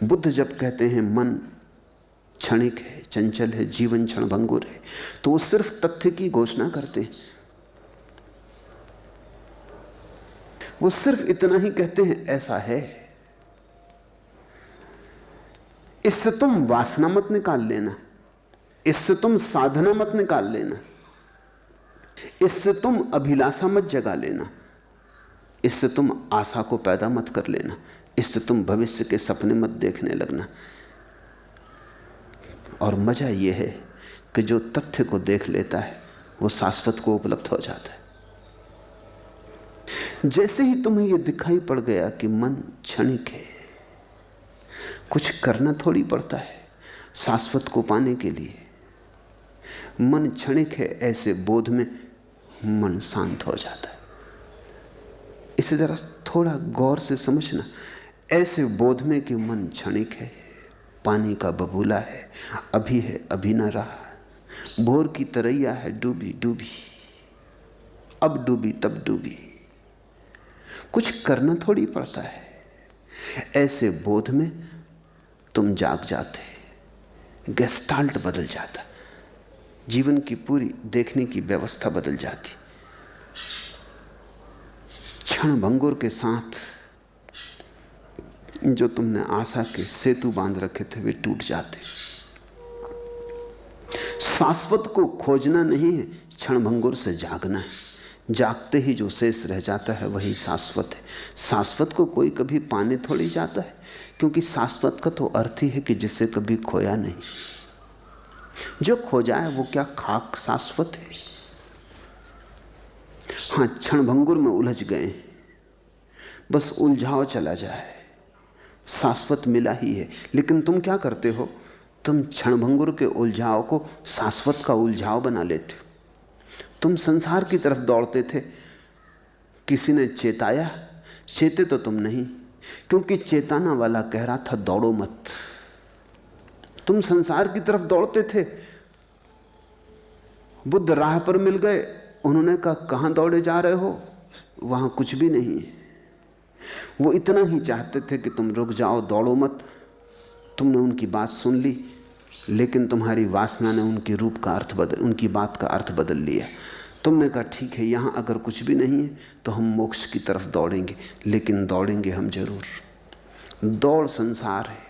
बुद्ध जब कहते हैं मन क्षणिक है, चंचल है, जीवन क्षणभंगुर है, तो वो सिर्फ तथ्य की घोषणा करते हैं। वो सिर्फ इतना ही कहते हैं ऐसा है। इससे तुम वासना मत निकाल लेना, इससे तुम साधना मत निकाल लेना, इससे तुम अभिलाषा मत जगा लेना, इससे तुम आशा को पैदा मत कर लेना, इससे तुम भविष्य के सपने मत देखने लगना। और मजा यह है कि जो तथ्य को देख लेता है वो शाश्वत को उपलब्ध हो जाता है। जैसे ही तुम्हें यह दिखाई पड़ गया कि मन क्षणिक है, कुछ करना थोड़ी पड़ता है शाश्वत को पाने के लिए। मन क्षणिक है, ऐसे बोध में मन शांत हो जाता है। इसे जरा थोड़ा गौर से समझना। ऐसे बोध में कि मन क्षणिक है, पानी का बबूला है, अभी न रहा, भोर की तरैया है, डूबी डूबी, अब डूबी तब डूबी, कुछ करना थोड़ी पड़ता है। ऐसे बोध में तुम जाग जाते, गेस्टाल्ट बदल जाता, जीवन की पूरी देखने की व्यवस्था बदल जाती। क्षणभंगुर के साथ जो तुमने आशा के सेतु बांध रखे थे वे टूट जाते। शाश्वत को खोजना नहीं है, क्षणभंगुर से जागना है। जागते ही जो शेष रह जाता है वही शाश्वत है। शाश्वत को कोई कभी पाने थोड़ी जाता है, क्योंकि शाश्वत का तो अर्थ ही है कि जिसे कभी खोया नहीं। जो खो जाए वो क्या खाक शाश्वत है। हां, क्षणभंगुर में उलझ गए, बस उलझाव चला जाए, शाश्वत मिला ही है। लेकिन तुम क्या करते हो? तुम क्षणभंगुर के उलझाव को शाश्वत का उलझाव बना लेते हो। तुम संसार की तरफ दौड़ते थे, किसी ने चेताया, चेते तो तुम नहीं, क्योंकि चेताना वाला कह रहा था दौड़ो मत। तुम संसार की तरफ दौड़ते थे, बुद्ध राह पर मिल गए, उन्होंने कहा कहां दौड़े जा रहे हो, वहां कुछ भी नहीं है। वो इतना ही चाहते थे कि तुम रुक जाओ, दौड़ो मत। तुमने उनकी बात सुन ली, लेकिन तुम्हारी वासना ने उनकी बात का अर्थ बदल लिया। तुमने कहा ठीक है, यहां अगर कुछ भी नहीं है तो हम मोक्ष की तरफ दौड़ेंगे, लेकिन दौड़ेंगे हम जरूर। दौड़ संसार है,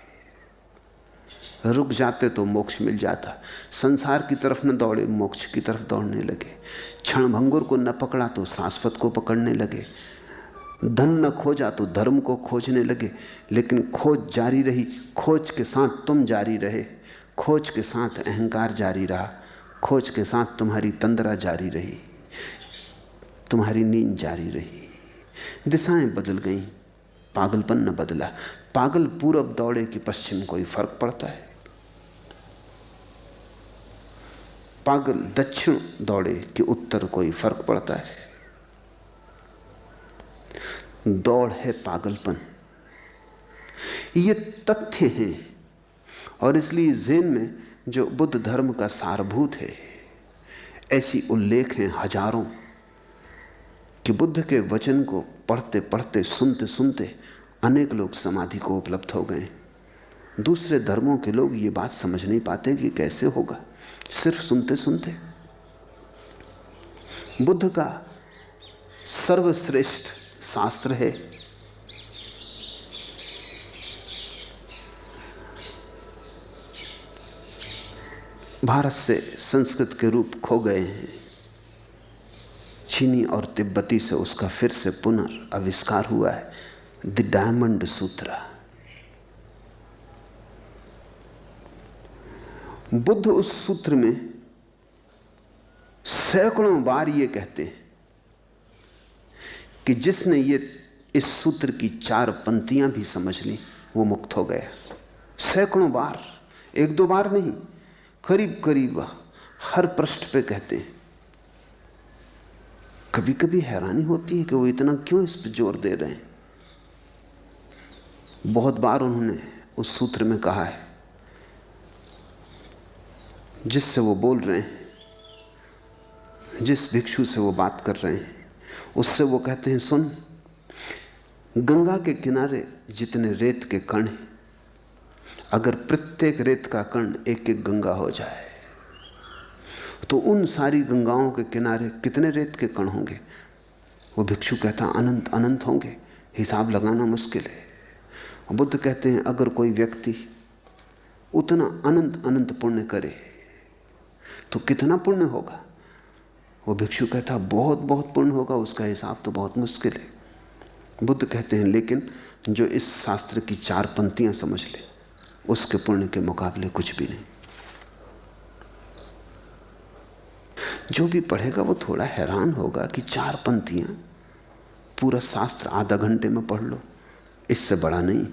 रुक जाते तो मोक्ष मिल जाता। संसार की तरफ न दौड़े, मोक्ष की तरफ दौड़ने लगे। क्षणभंगुर को न पकड़ा तो शाश्वत को पकड़ने लगे। धन न खोजा तो धर्म को खोजने लगे। लेकिन खोज जारी रही, खोज के साथ तुम जारी रहे, खोज के साथ अहंकार जारी रहा, खोज के साथ तुम्हारी तंद्रा जारी रही, तुम्हारी नींद जारी रही। दिशाएं बदल गईं, पागलपन न बदला। पागल पूरब दौड़े कि पश्चिम कोई फर्क पड़ता है, पागल दक्षिण दौड़े कि उत्तर कोई फर्क पड़ता है। दौड़ है पागलपन, ये तथ्य हैं। और इसलिए ज़ेन में जो बुद्ध धर्म का सारभूत है, ऐसी उल्लेख हैं हजारों कि बुद्ध के वचन को पढ़ते पढ़ते, सुनते सुनते अनेक लोग समाधि को उपलब्ध हो गए। दूसरे धर्मों के लोग ये बात समझ नहीं पाते कि कैसे होगा, सिर्फ सुनते सुनते। बुद्ध का सर्वश्रेष्ठ शास्त्र है भारत से संस्कृत के रूप खो गए हैं, चीनी और तिब्बती से उसका फिर से पुनर्आविष्कार हुआ है, द डायमंड सूत्र। बुद्ध उस सूत्र में सैकड़ों बार ये कहते हैं कि जिसने ये इस सूत्र की 4 पंक्तियां भी समझ ली वो मुक्त हो गया। सैकड़ों बार, 1-2 बार नहीं, करीब करीब हर पृष्ठ पे कहते हैं। कभी कभी हैरानी होती है कि वो इतना क्यों इस पे जोर दे रहे हैं। बहुत बार उन्होंने उस सूत्र में कहा है, जिससे वो बोल रहे हैं, जिस भिक्षु से वो बात कर रहे हैं, उससे वो कहते हैं, सुन, गंगा के किनारे जितने रेत के कण हैं अगर प्रत्येक रेत का कण एक एक गंगा हो जाए तो उन सारी गंगाओं के किनारे कितने रेत के कण होंगे? वो भिक्षु कहता अनंत अनंत होंगे, हिसाब लगाना मुश्किल है। बुद्ध कहते हैं अगर कोई व्यक्ति उतना अनंत अनंत पुण्य करे तो कितना पुण्य होगा? वो भिक्षु कहता बहुत बहुत पुण्य होगा, उसका हिसाब तो बहुत मुश्किल है। बुद्ध कहते हैं लेकिन जो इस शास्त्र की 4 पंक्तियां समझ ले उसके पुण्य के मुकाबले कुछ भी नहीं। जो भी पढ़ेगा वो थोड़ा हैरान होगा कि 4 पंक्तियां, पूरा शास्त्र आधा घंटे में पढ़ लो, इससे बड़ा नहीं।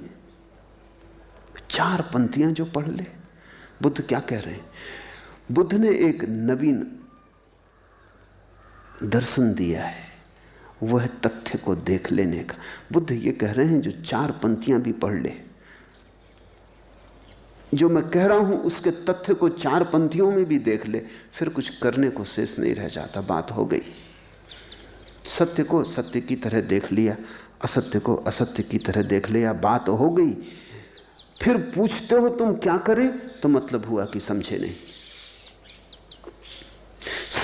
4 पंक्तियां जो पढ़ ले। बुद्ध क्या कह रहे हैं? बुद्ध ने एक नवीन दर्शन दिया है, वह तथ्य को देख लेने का। बुद्ध ये कह रहे हैं जो 4 पंक्तियां भी पढ़ ले, जो मैं कह रहा हूं उसके तथ्य को 4 पंक्तियों में भी देख ले, फिर कुछ करने को शेष नहीं रह जाता। बात हो गई। सत्य को सत्य की तरह देख लिया, असत्य को असत्य की तरह देख लिया, बात हो गई। फिर पूछते हो तुम क्या करें, तो मतलब हुआ कि समझे नहीं।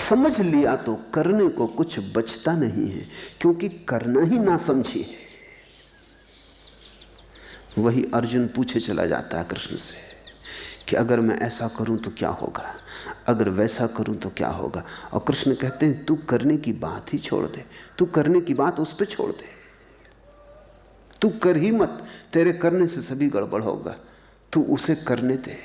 समझ लिया तो करने को कुछ बचता नहीं है, क्योंकि करना ही ना समझी है। वही अर्जुन पूछे चला जाता है कृष्ण से कि अगर मैं ऐसा करूं तो क्या होगा, अगर वैसा करूं तो क्या होगा। और कृष्ण कहते हैं तू करने की बात ही छोड़ दे, तू करने की बात उस पर छोड़ दे, तू कर ही मत, तेरे करने से सभी गड़बड़ होगा, तू उसे करने दे।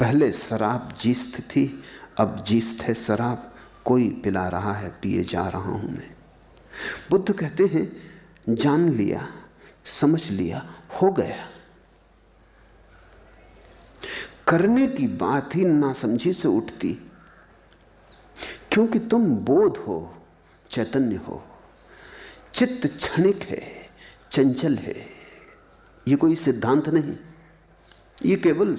पहले शराब जीस्त थी, अब जीस्त है शराब, कोई पिला रहा है, पिए जा रहा हूं मैं। बुद्ध कहते हैं जान लिया, समझ लिया, हो गया। करने की बात ही नासमझी से उठती, क्योंकि तुम बोध हो, चैतन्य हो। चित्त क्षणिक है, चंचल है। ये कोई सिद्धांत नहीं, ये केवल